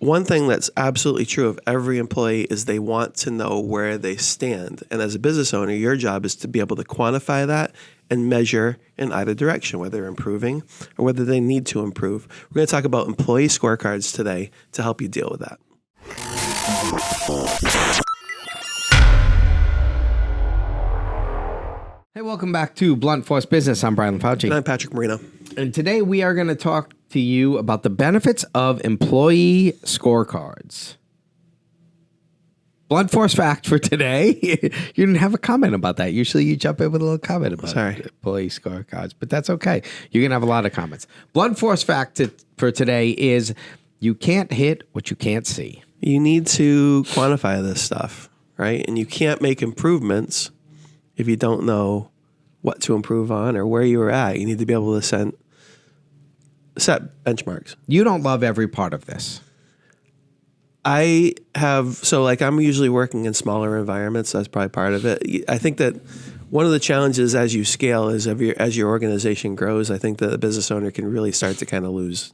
one thing that's absolutely true of every employee is they want to know where they stand. And as a business owner, your job is to be able to quantify that and measure in either direction, whether they're improving or whether they need to improve. We're going to talk about employee scorecards today to help you deal with that. Hey, welcome back to Blunt Force Business. I'm Brian Fauci. And I'm Patrick Marino. And today we are going to talk to you about the benefits of employee scorecards. Blunt Force fact for today. You didn't have a comment about that. Usually you jump in with a little comment about employee scorecards, but that's okay. You're going to have a lot of comments. Blunt Force fact for today is you can't hit what you can't see. You need to quantify this stuff, right? And you can't make improvements if you don't know what to improve on or where you were at. You need to be able to set benchmarks. You don't love every part of this. I'm usually working in smaller environments. That's probably part of it. I think that one of the challenges as you scale is as your organization grows, I think that the business owner can really start to kind of lose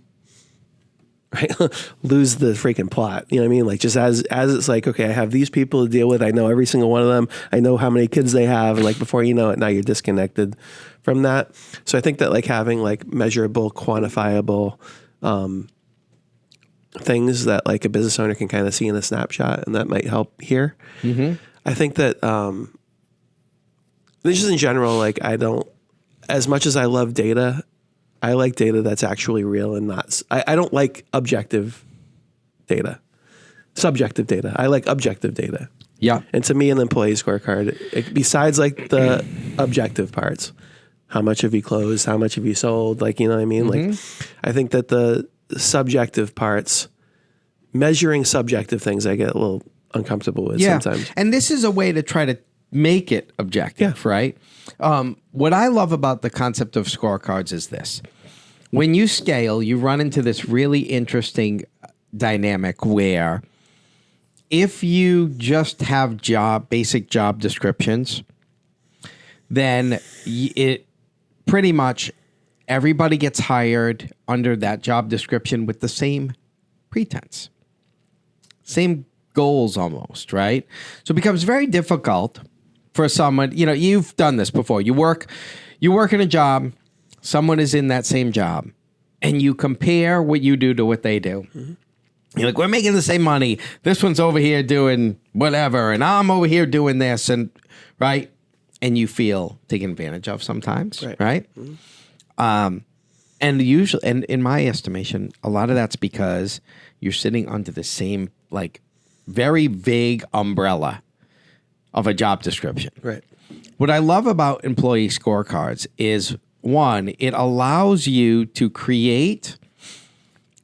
the freaking plot. You know what I mean? Like just as it's like, okay, I have these people to deal with. I know every single one of them. I know how many kids they have. And like before you know it, now you're disconnected from that. So I think that like having like measurable, quantifiable things that like a business owner can kind of see in a snapshot, and that might help here. Mm-hmm. I think that just in general, like as much as I love data, I like data that's actually real and not. I don't like objective data, subjective data. I like objective data. Yeah. And to me, an employee scorecard, besides like the objective parts, how much have you closed? How much have you sold? Like, you know what I mean? Mm-hmm. Like, I think that the subjective parts, measuring subjective things, I get a little uncomfortable with sometimes. And this is a way to try to make it objective, right? What I love about the concept of scorecards is this. When you scale, you run into this really interesting dynamic where if you just have basic job descriptions, then it pretty much everybody gets hired under that job description with the same pretense, same goals almost, right? So it becomes very difficult for someone, you've done this before. You work in a job, someone is in that same job, and you compare what you do to what they do. Mm-hmm. You're like, we're making the same money. This one's over here doing whatever, and I'm over here doing this, and right? And you feel taken advantage of sometimes, right? Mm-hmm. And usually, and in my estimation, a lot of that's because you're sitting under the same, like, very vague umbrella of a job description. Right. What I love about employee scorecards is, one, it allows you to create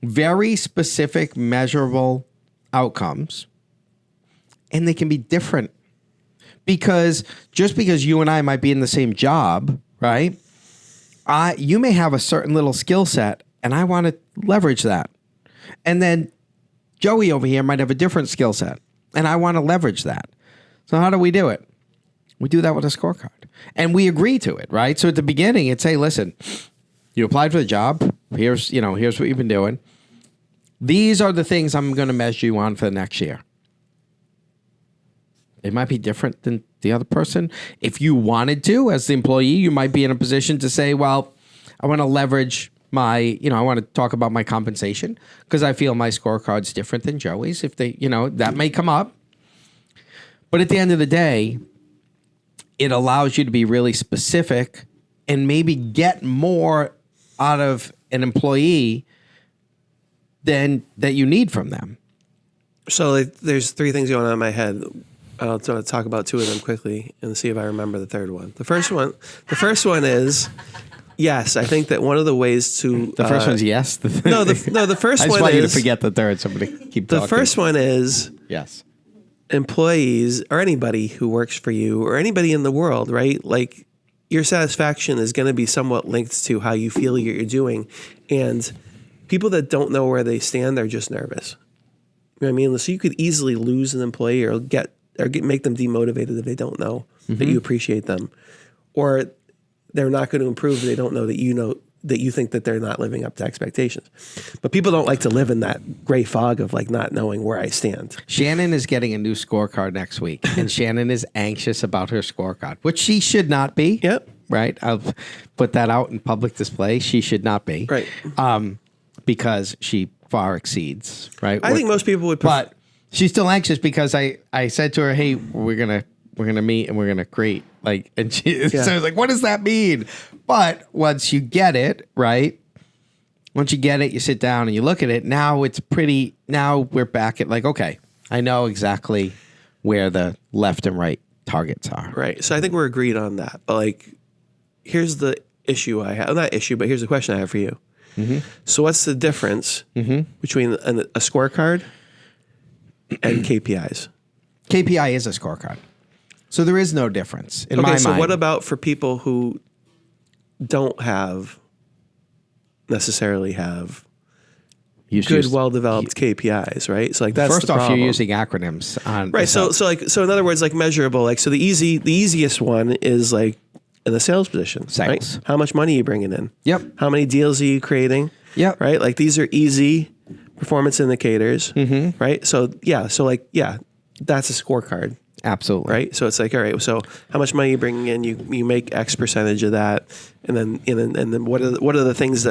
very specific, measurable outcomes, and they can be different. Because just because you and I might be in the same job, right? You may have a certain little skill set, and I want to leverage that. And then Joey over here might have a different skill set, and I want to leverage that. So how do we do it? We do that with a scorecard. And we agree to it, right? So at the beginning, it's, hey, listen, you applied for the job. Here's what you've been doing. These are the things I'm going to measure you on for the next year. It might be different than the other person. If you wanted to, as the employee, you might be in a position to say, well, I want to leverage I want to talk about my compensation because I feel my scorecard's different than Joey's. If they, that may come up. But at the end of the day, it allows you to be really specific and maybe get more out of an employee than that you need from them. So there's three things going on in my head. I'll talk about two of them quickly and see if I remember the third one. The first one is, yes, I think that one of the ways to... The first one's yes? The first one is... I just want you to forget the third. Somebody keep talking. The first one is... Yes. Employees or anybody who works for you or anybody in the world, right? Like your satisfaction is going to be somewhat linked to how you feel you're doing. And people that don't know where they stand are just nervous. You know what I mean? So you could easily lose an employee or make them demotivated if they don't know that you appreciate them. Or they're not going to improve if they don't know that that you think that they're not living up to expectations. But people don't like to live in that gray fog of like not knowing where I stand. Shannon is getting a new scorecard next week, and Shannon is anxious about her scorecard, which she should not be. Yep. Right? I'll put that out in public display. She should not be. Right. Because she far exceeds, right? I think most people would but she's still anxious because I said to her, hey, we're gonna meet and we're gonna create and she so I was like, what does that mean? But once you get it, right? Once you get it, you sit down and you look at it. Now we're back at like, okay, I know exactly where the left and right targets are. Right. So I think we're agreed on that. But like, here's the issue I have. Not issue, but here's the question I have for you. Mm-hmm. So what's the difference between a scorecard and KPIs? KPI is a scorecard. So there is no difference in my mind. So what about for people who don't necessarily have good, well-developed KPIs, right? So like that's first the off, problem. you're using acronyms on right. So in other words, like measurable. Like so, the easiest one is like in the sales position, right? How much money are you bringing in? Yep. How many deals are you creating? Yep. Right. Like these are easy performance indicators, right? So that's a scorecard. Absolutely. Right. So it's like, all right, so how much money are you bringing in? You make X percentage of that. And then what are the things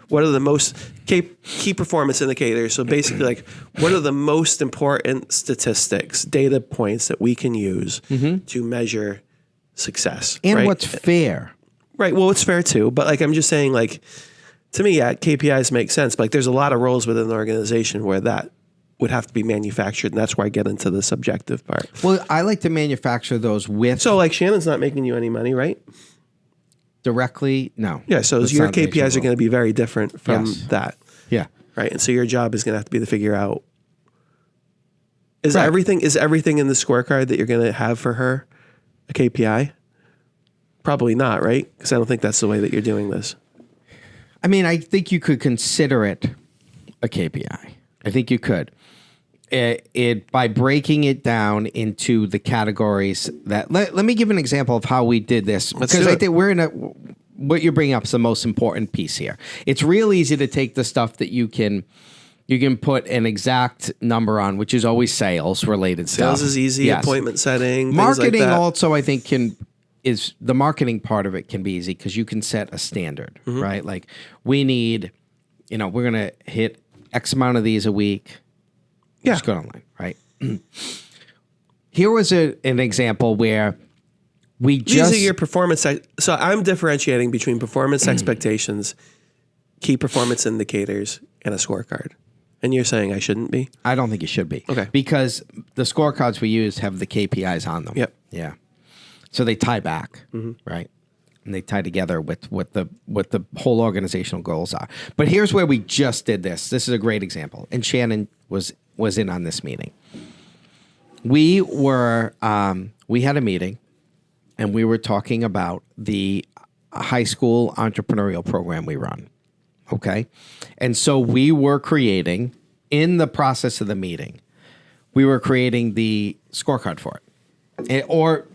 what are the most key performance indicators? So basically like what are the most important statistics, data points that we can use to measure success? And right? what's fair. Right. Well, it's fair too. But like, I'm just saying like, to me, KPIs make sense. But like there's a lot of roles within the organization where that would have to be manufactured, and that's where I get into the subjective part. Well, I like to manufacture those with... So, like, Shannon's not making you any money, right? Directly, no. Yeah, so your KPIs are going to be very different from that. Yeah. Right, and so your job is going to have to be to figure out, is everything in the scorecard that you're going to have for her a KPI? Probably not, right? Because I don't think that's the way that you're doing this. I mean, I think you could consider it a KPI. I think you could. By breaking it down into the categories that let me give an example of how we did this, because I think what you're bringing up is the most important piece here. It's real easy to take the stuff that you can put an exact number on, which is always sales related stuff. Sales is easy, appointment setting, marketing things like that. Also I think is the marketing part of it can be easy because you can set a standard, right? Like we need, we're gonna hit X amount of these a week. Yeah. Just go online, right? Here was an example where these are your performance. So I'm differentiating between performance expectations, key performance indicators, and a scorecard. And you're saying I shouldn't be? I don't think you should be. Okay. Because the scorecards we use have the KPIs on them. Yep. Yeah. So they tie back, right? And they tie together with what the whole organizational goals are. But here's where we just did this. This is a great example. And Shannon was in on this meeting. We had a meeting, and we were talking about the high school entrepreneurial program we run. Okay. And so we were creating, in the process of the meeting, we were creating the scorecard for it. Or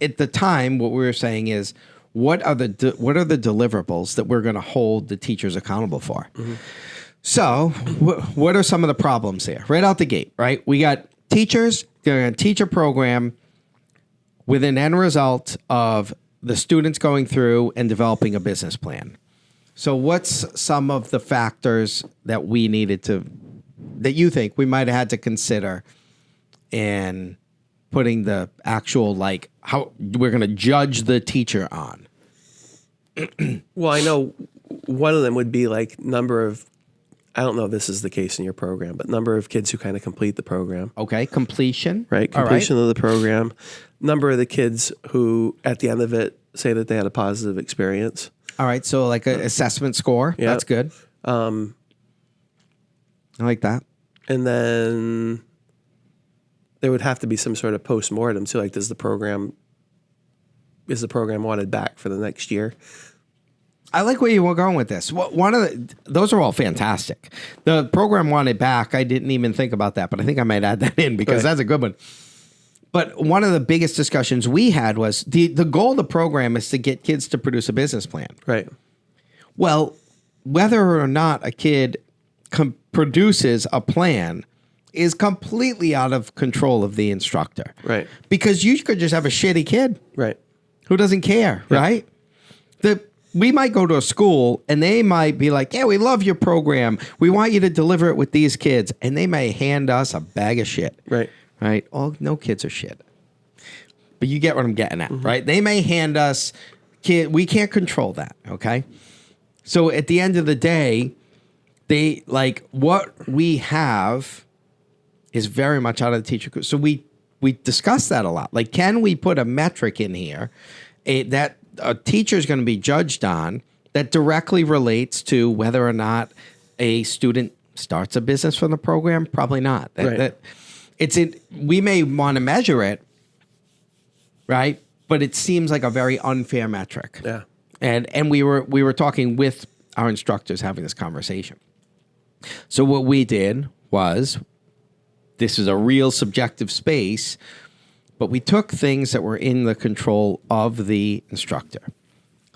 at the time, what we were saying is, what are the deliverables that we're going to hold the teachers accountable for? So what are some of the problems there? Right out the gate, right? We got teachers, they're going to teach a program with an end result of the students going through and developing a business plan. So what's some of the factors that that you think we might have had to consider in putting the actual, like, how we're going to judge the teacher on? Well, I know one of them would be like number of, I don't know if this is the case in your program, but number of kids who kind of complete the program. Okay, completion. Right, completion of the program. Number of the kids who, at the end of it, say that they had a positive experience. All right, so like an assessment score. Yeah. That's good. I like that. And then there would have to be some sort of post-mortem too. Like, is the program wanted back for the next year? I like where you were going with this. Those are all fantastic. The program wanted back. I didn't even think about that, but I think I might add that in because that's a good one. But one of the biggest discussions we had was the goal of the program is to get kids to produce a business plan. Right. Well, whether or not a kid produces a plan is completely out of control of the instructor. Right. Because you could just have a shitty kid. Right. Who doesn't care, right? We might go to a school and they might be like, yeah, we love your program. We want you to deliver it with these kids. And they may hand us a bag of shit. Right. Right? Oh, no kids are shit. But you get what I'm getting at, right? They may hand us we can't control that, okay? So at the end of the day, what we have is very much out of the teacher. So we discuss that a lot. Like, can we put a metric in here that a teacher is going to be judged on that directly relates to whether or not a student starts a business from the program? Probably not. We may want to measure it, right? But it seems like a very unfair metric. Yeah. And we were talking with our instructors having this conversation. So what we did was, this is a real subjective space, but we took things that were in the control of the instructor.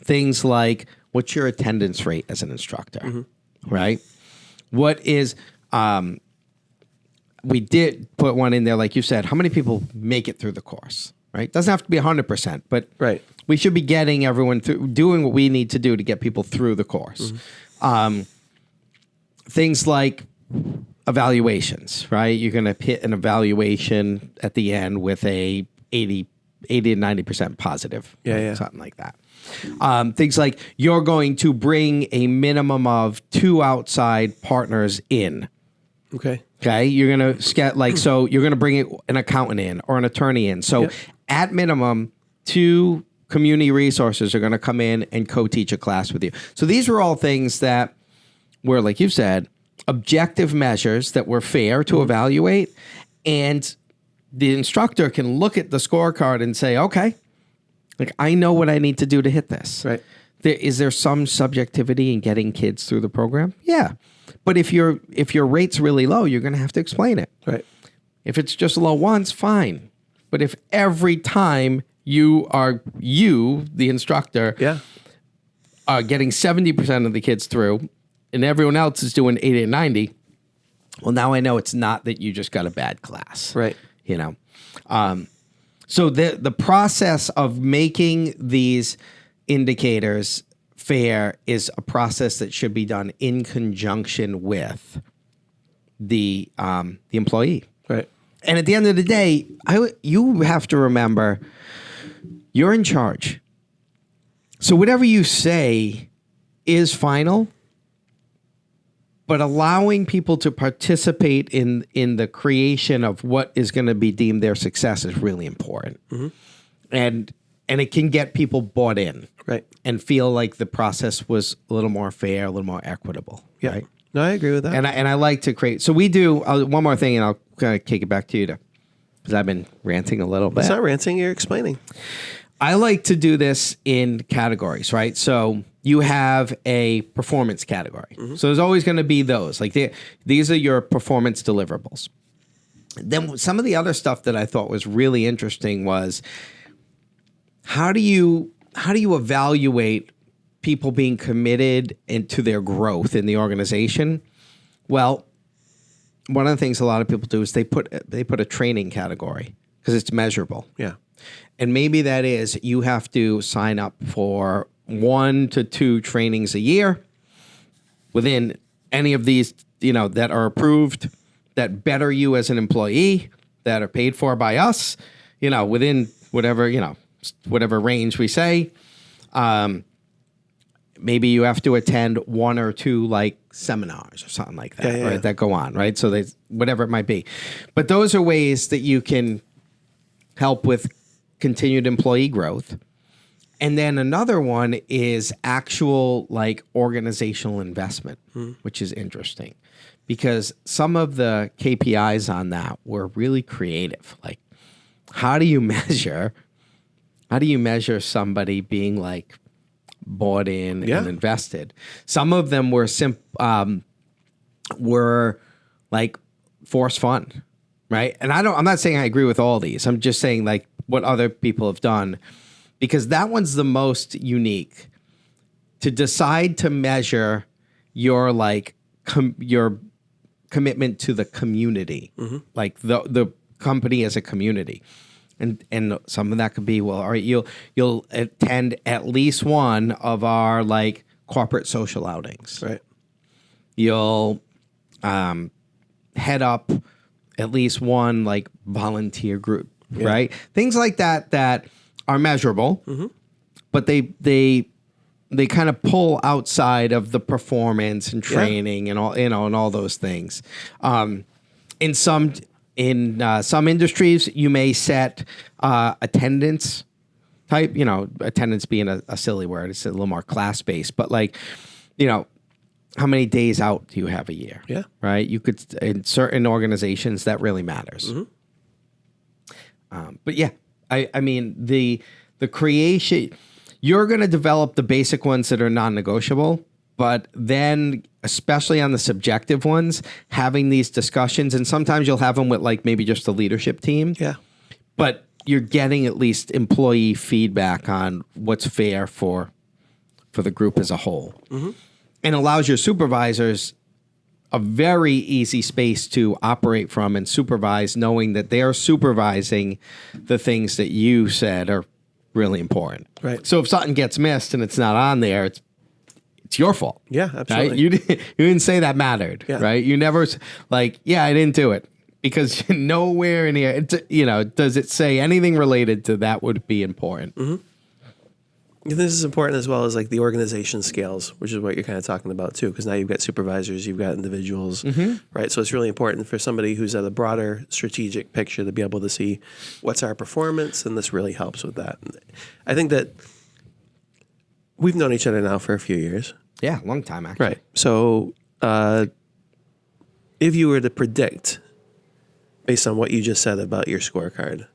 Things like, what's your attendance rate as an instructor, right? What is, we did put one in there, like you said, how many people make it through the course, right? Doesn't have to be 100%, but right. We should be getting everyone through, doing what we need to do to get people through the course. Things like evaluations, right? You're going to hit an evaluation at the end with a 80 to 90% positive. Yeah. Something like that. Things like you're going to bring a minimum of 2 outside partners in. Okay. You're going to so you're going to bring an accountant in or an attorney in. So at minimum, 2 community resources are going to come in and co-teach a class with you. So these are all things that were, like you said, objective measures that were fair to evaluate, and the instructor can look at the scorecard and say, okay, like, I know what I need to do to hit this. Right. Is there some subjectivity in getting kids through the program? Yeah. But if your rate's really low, you're going to have to explain it. Right. If it's just low once, fine. But if every time the instructor, are getting 70% of the kids through, and everyone else is doing 80 and 90, well, now I know it's not that you just got a bad class. Right. So the process of making these indicators fair is a process that should be done in conjunction with the employee. Right. And at the end of the day, you have to remember, you're in charge. So whatever you say is final, but allowing people to participate in the creation of what is going to be deemed their success is really important. And it can get people bought in. Right. And feel like the process was a little more fair, a little more equitable. Yeah. Right? No, I agree with that. And I like to create. So we do one more thing, and I'll kind of kick it back to you, because I've been ranting a little bit. It's not ranting, you're explaining. I like to do this in categories, right? So you have a performance category. So there's always going to be those. Like these are your performance deliverables. Then some of the other stuff that I thought was really interesting was, how do you evaluate people being committed into their growth in the organization? Well, one of the things a lot of people do is they put a training category because it's measurable. Yeah. And maybe that is, you have to sign up for 1 to 2 trainings a year within any of these, that are approved, that better you as an employee, that are paid for by us, within whatever range we say. Maybe you have to attend 1 or 2 like seminars or something like that, right? That go on, right? So whatever it might be. But those are ways that you can help with continued employee growth. And then another one is actual like organizational investment, which is interesting, because some of the KPIs on that were really creative. Like, how do you measure somebody being like bought in and invested? Some of them were like forced fund, right? And I'm not saying I agree with all these. I'm just saying like what other people have done, because that one's the most unique. to decide to measure your your commitment to the community, like the company as a community. And some of that could be, well, all right, you'll attend at least one of our like corporate social outings. Right. You'll head up at least one like volunteer group, right? Things like that are measurable, but they kind of pull outside of the performance and training and all, and all those things. In some industries, you may set attendance type, attendance being a silly word. It's a little more class-based, but like, how many days out do you have a year? Yeah. Right? You could, in certain organizations, that really matters. But yeah, I mean, the creation, you're going to develop the basic ones that are non-negotiable, but then, especially on the subjective ones, having these discussions, and sometimes you'll have them with like maybe just the leadership team. Yeah. But you're getting at least employee feedback on what's fair for the group as a whole. And allows your supervisors a very easy space to operate from and supervise, knowing that they are supervising the things that you said are really important. Right. So if something gets missed and it's not on there, it's your fault. Yeah, absolutely. Right? You didn't say that mattered, right? You never like, yeah, I didn't do it, because nowhere in here, does it say anything related to that would be important. This is important as well as like the organization scales, which is what you're kind of talking about too, because now you've got supervisors, you've got individuals, right? So it's really important for somebody who's at a broader strategic picture to be able to see what's our performance, and this really helps with that. I think that we've known each other now for a few years. Yeah, long time actually. Right. So if you were to predict, based on what you just said about your scorecard,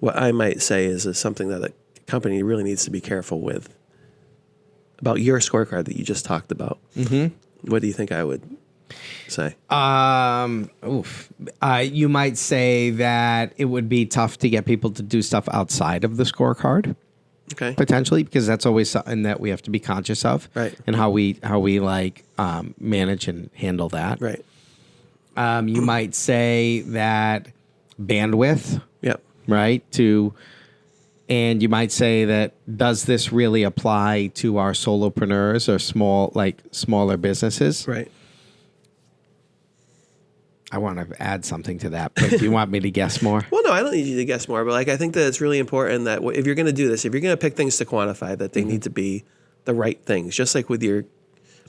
what I might say is something that a company really needs to be careful with about your scorecard that you just talked about. What do you think I would say? You might say that it would be tough to get people to do stuff outside of the scorecard. Okay. Potentially, because that's always something that we have to be conscious of, Right. And how we like manage and handle that. Right. You might say that bandwidth, Yep. right? And you might say that, does this really apply to our solopreneurs or smaller businesses? Right. I want to add something to that, but do you want me to guess more? Well, no, I don't need you to guess more, but like I think that it's really important that if you're going to do this, if you're going to pick things to quantify, that they need to be the right things. Just like with your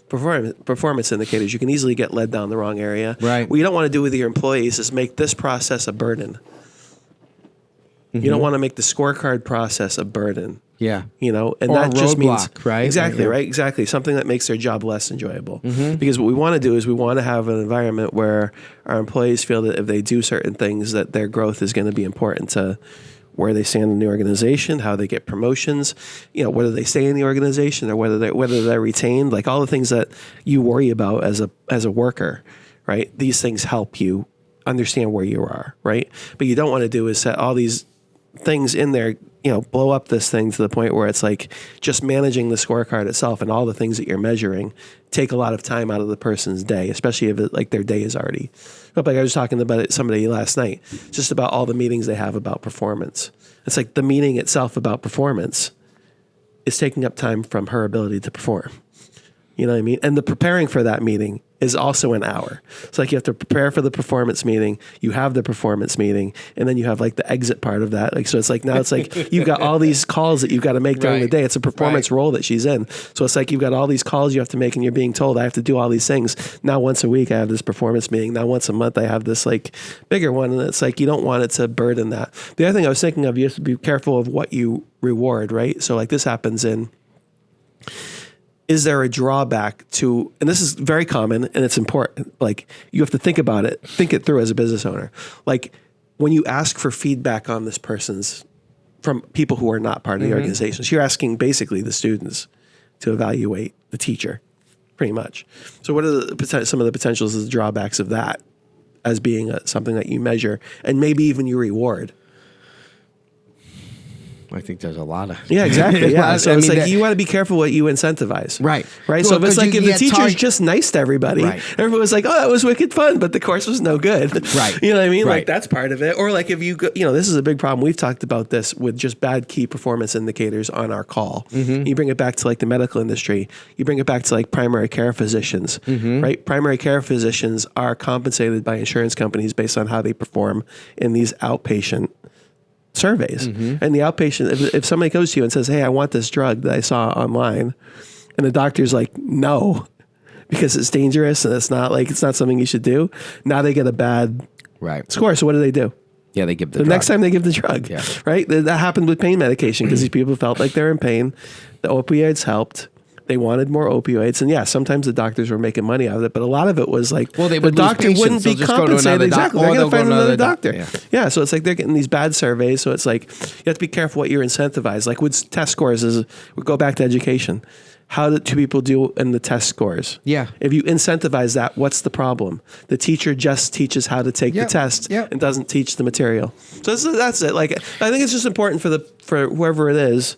performance indicators, you can easily get led down the wrong area. Right. What you don't want to do with your employees is make this process a burden. You don't want to make the scorecard process a burden. Yeah. And Or that a just means roadblock, right? Exactly, Yeah. right? Exactly. Something that makes their job less enjoyable. Because what we want to do is we want to have an environment where our employees feel that if they do certain things, that their growth is going to be important to where they stand in the organization, how they get promotions, whether they stay in the organization or whether they're retained, like all the things that you worry about as a worker, right? These things help you understand where you are, right? But you don't want to do is set all these things in there, blow up this thing to the point where it's like just managing the scorecard itself and all the things that you're measuring take a lot of time out of the person's day, especially if their day is already up. Like I was talking about somebody last night, just about all the meetings they have about performance. It's like the meeting itself about performance is taking up time from her ability to perform. You know what I mean? And the preparing for that meeting is also an hour. It's like you have to prepare for the performance meeting, you have the performance meeting, and then you have like the exit part of that. Like, so it's like, now it's like you've got all these calls that you've got to make during the day. It's a performance role that she's in. So it's like you've got all these calls you have to make, and you're being told, I have to do all these things. Now once a week I have this performance meeting. Now once a month I have this like bigger one. And it's like, you don't want it to burden that. The other thing I was thinking of, you have to be careful of what you reward, right? So like this happens is there a drawback to, and this is very common and it's important, like you have to think about it, think it through as a business owner. Like when you ask for feedback on this person's, from people who are not part of the organization, so you're asking basically the students to evaluate the teacher, pretty much. So what are some of the potentials and the drawbacks of that as being something that you measure and maybe even you reward? I think there's a lot of Yeah, exactly. Yeah. So it's like that, you want to be careful what you incentivize. Right. Right. Well, So if it's like if the teacher's just nice to everybody, Right. everyone was like, oh, that was wicked fun, but the course was no good. Right. You know what I mean? Right. Like that's part of it. Or like if you go, this is a big problem. We've talked about this with just bad key performance indicators on our call. You bring it back to like the medical industry. You bring it back to like primary care physicians, right? Primary care physicians are compensated by insurance companies based on how they perform in these outpatient surveys. And the outpatient, if somebody goes to you and says, hey, I want this drug that I saw online, and the doctor's like, no, because it's dangerous and it's not something you should do. Now they get a bad score. So what do? Yeah, they give the drug. next Next time they give the drug, right? That happened with pain medication because these people felt like they're in pain. The opioids helped. They wanted more opioids, and sometimes the doctors were making money out of it, but a lot of it was like, well, they would the doctor wouldn't be compensated. Exactly, they're going to find another doctor. Yeah, so it's like they're getting these bad surveys. So it's like you have to be careful what you're incentivized. Like with test scores, we go back to education. How do people do in the test scores? Yeah. If you incentivize that, what's the problem? The teacher just teaches how to take the test and doesn't teach the material. So that's it. Like I think it's just important for whoever it is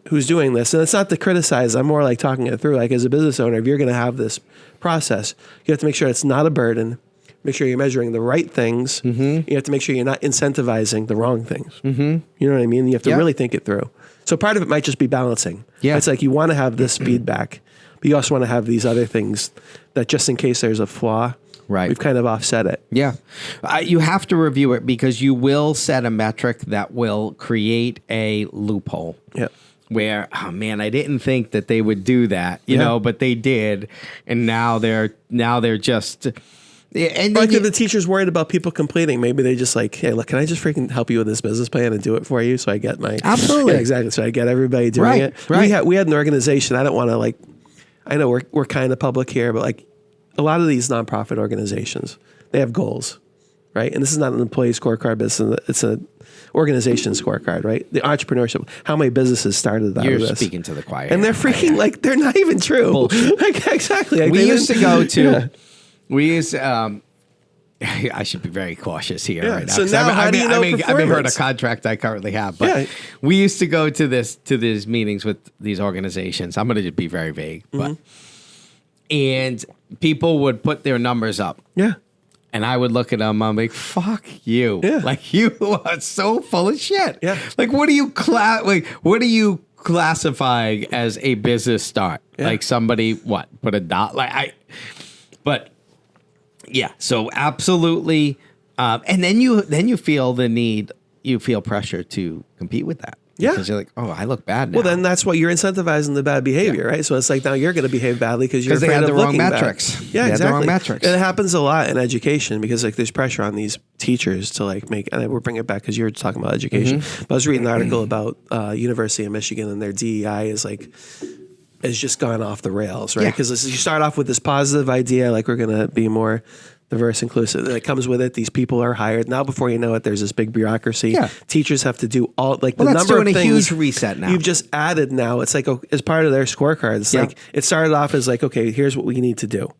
who's doing this. And it's not to criticize. I'm more like talking it through. Like as a business owner, if you're going to have this process, you have to make sure it's not a burden. Make sure you're measuring the right things. You have to make sure you're not incentivizing the wrong things. You know what I mean? You have to really think it through. So part of it might just be balancing. Yeah. It's like you want to have this feedback, but you also want to have these other things that just in case there's a flaw, we've kind of offset it. Yeah. You have to review it because you will set a metric that will create a loophole. Yeah. Where, oh man, I didn't think that they would do that, you know, but they did. And now they're just... And like if the teacher's worried about people complaining, maybe they just like, hey, look, can I just freaking help you with this business plan and do it for you so I get my... Absolutely. Yeah, exactly. So I get everybody doing it. Right. We had an organization. I don't want to like... I know we're kind of public here, but like a lot of these nonprofit organizations, they have goals, right? And this is not an employee scorecard, but it's an organization scorecard, right? The entrepreneurship, how many businesses started out of this? You're speaking to the choir. And they're freaking like, they're not even true. Like, exactly. Like we used to go to... We used I should be very cautious here right now. So now how do you know performance? I've heard a contract I currently have, but we used to go to these meetings with these organizations. I'm going to just be very vague, but and people would put their numbers up. Yeah. And I would look at them. I'm like, "Fuck you! Yeah. Like you are so full of shit. Yeah. Like what are you classifying as a business start? Yeah. Like somebody put a dot but." Yeah, so absolutely, and then you feel the need, you feel pressure to compete with that. Yeah, because you're like, oh, I look bad now. Well, then that's what you're incentivizing the bad behavior, right? So it's like now you're going to behave badly because you're they afraid had of the wrong looking metrics. Bad. Yeah, they exactly. Had the wrong metrics. And it happens a lot in education because like there's pressure on these teachers to like make. And we're bringing it back because you were talking about education. But I was reading an article about University of Michigan and their DEI has just gone off the rails, right? Because you start off with this positive idea, like we're going to be more diverse, inclusive. That comes with it. These people are hired. Now, before you know it, there's this big bureaucracy. Yeah. Teachers have to do all the number of things. A huge reset now. You've just added now. It's like as part of their scorecards. Like it started off as like, okay, here's what we need to do.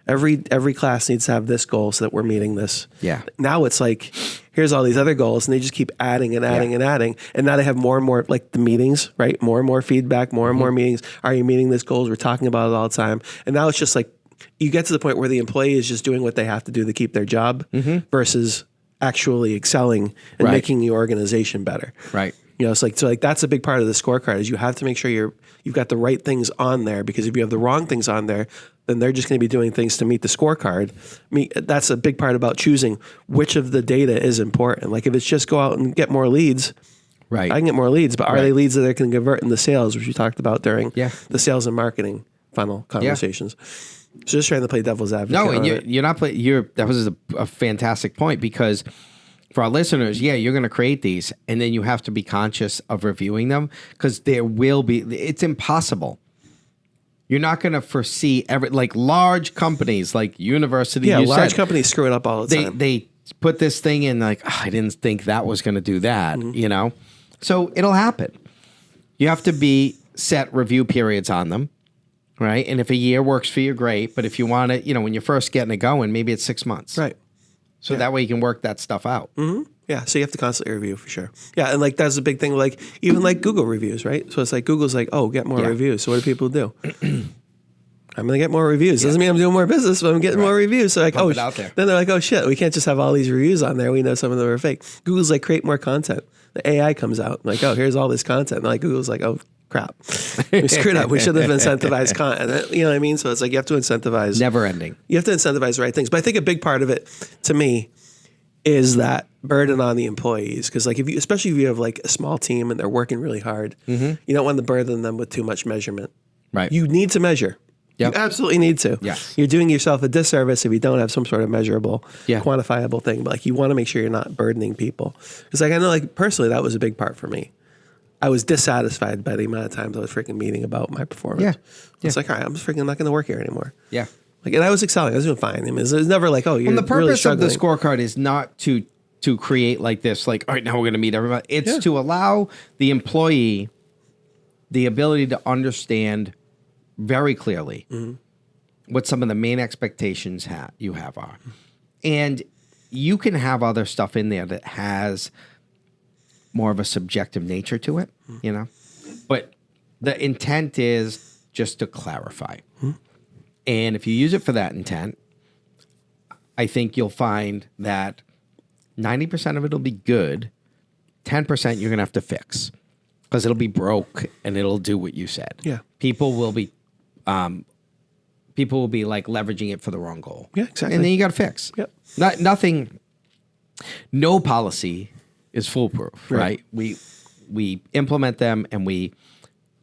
Every class needs to have this goal so that we're meeting this. Yeah. Now it's like, here's all these other goals, and they just keep adding and adding and adding. And now they have more and more, like the meetings, right? More and more feedback, more and more meetings. Are you meeting these goals? We're talking about it all the time. And now it's just like, you get to the point where the employee is just doing what they have to do to keep their job versus actually excelling and making the organization better. Right. It's like, so like that's a big part of the scorecard is you have to make sure you've got the right things on there, because if you have the wrong things on there, then they're just going to be doing things to meet the scorecard. That's a big part about choosing which of the data is important. Like if it's just go out and get more leads, I can get more leads, but are they leads that they can convert into sales, which we talked about during the sales and marketing funnel conversations. So just trying to play devil's advocate. No, and you're not playing. That was a fantastic point, because for our listeners, you're going to create these, and then you have to be conscious of reviewing them, because there will be. It's impossible. You're not going to foresee like large companies, like university. Yeah, large companies screw it up all the time. They put this thing in like, I didn't think that was going to do that. So it'll happen. You have to set review periods on them. Right. And if a year works for you, great. But if you want it, when you're first getting it going, maybe it's 6 months. Right. So that way you can work that stuff out. Yeah, so you have to constantly review for sure. Yeah, and like that's a big thing. Like even like Google reviews, right? So it's like Google's like, oh, get more reviews. So what do people do? I'm gonna get more reviews. Doesn't mean I'm doing more business, but I'm getting more reviews. So like, Pump it out there. then they're like, oh shit, we can't just have all these reviews on there. We know some of them are fake. Google's like, create more content. The AI comes out like, oh, here's all this content. And like Google's like, oh crap, we screwed up. We should have incentivized content. You know what I mean? So it's like you have to incentivize. Never ending. You have to incentivize the right things. But I think a big part of it, to me, is that burden on the employees. Because like especially if you have like a small team and they're working really hard, you don't want to burden them with too much measurement. Right. You need to measure. Yep. You absolutely need to. Yes. You're doing yourself a disservice if you don't have some sort of measurable, Yeah. quantifiable thing. But like you want to make sure you're not burdening people. Because like I know like personally that was a big part for me. I was dissatisfied by the amount of times I was freaking meeting about my performance. Yeah. It's like, all right, I'm just freaking not going to work here anymore. Yeah. Like, and I was excelling. I was doing fine. I mean, it was never like, oh, you're And the really purpose of the struggling. scorecard is not to create like this, like, all right, now we're going to meet everybody. It's to allow the employee the ability to understand very clearly what some of the main expectations you have are. And you can have other stuff in there that has more of a subjective nature to it, you know? But the intent is just to clarify. And if you use it for that intent, I think you'll find that 90% of it will be good. 10% you're going to have to fix because it'll be broke and it'll do what you said. Yeah. People will be like leveraging it for the wrong goal. Yeah, exactly. And then you got to fix. Yep. No policy is foolproof, right? We implement them and we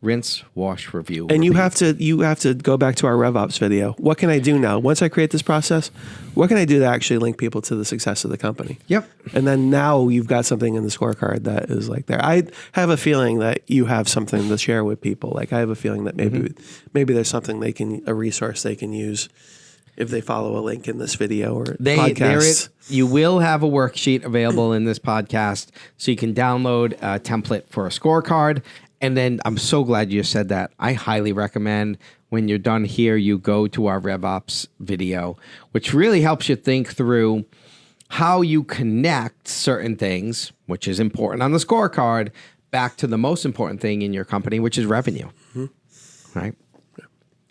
rinse, wash, review. And you repeat. have to go back to our RevOps video. What can I do now? Once I create this process, what can I do to actually link people to the success of the company? Yep. And then now you've got something in the scorecard that is like there. I have a feeling that you have something to share with people. Like I have a feeling that maybe there's something a resource they can use if they follow a link in this video or podcast. You will have a worksheet available in this podcast, so you can download a template for a scorecard. And then I'm so glad you said that. I highly recommend when you're done here, you go to our RevOps video, which really helps you think through how you connect certain things, which is important on the scorecard, back to the most important thing in your company, which is revenue. Right?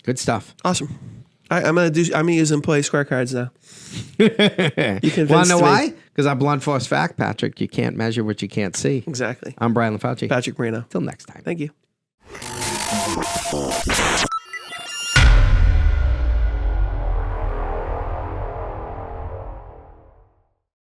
Good stuff. Awesome. I'm gonna use employee scorecards now. You convinced Want to know me. why? Because our blunt force fact, Patrick, you can't measure what you can't see. Exactly. I'm Brian LaFauci. Patrick Marino. Till next time. Thank you.